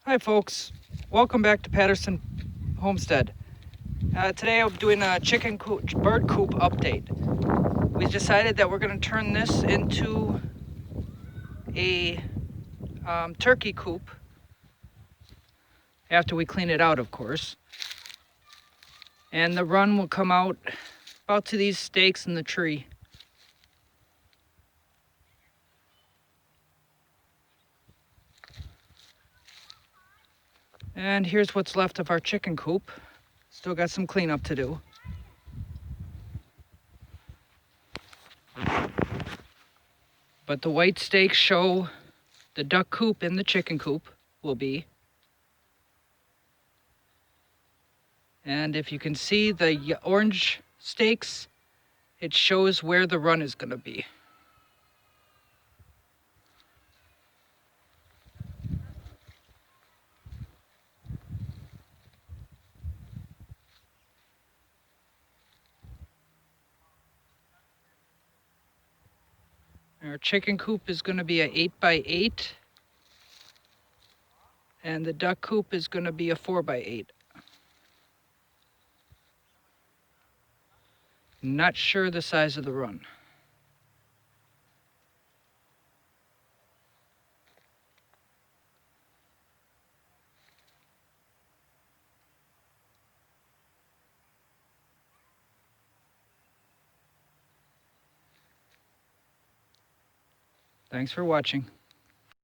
Hi folks, welcome back to Patterson Homestead. Today I'm doing a bird coop update. We decided that we're going to turn this into a turkey coop after we clean it out, of course. And the run will come out about to these stakes in the tree. And here's what's left of our chicken coop. Still got some cleanup to do. But the white stakes show the duck coop and the chicken coop will be. And if you can see the orange stakes, it shows where the run is going to be. Our chicken coop is going to be a 8x8, and the duck coop is going to be a 4x8. Not sure the size of the run. Thanks for watching.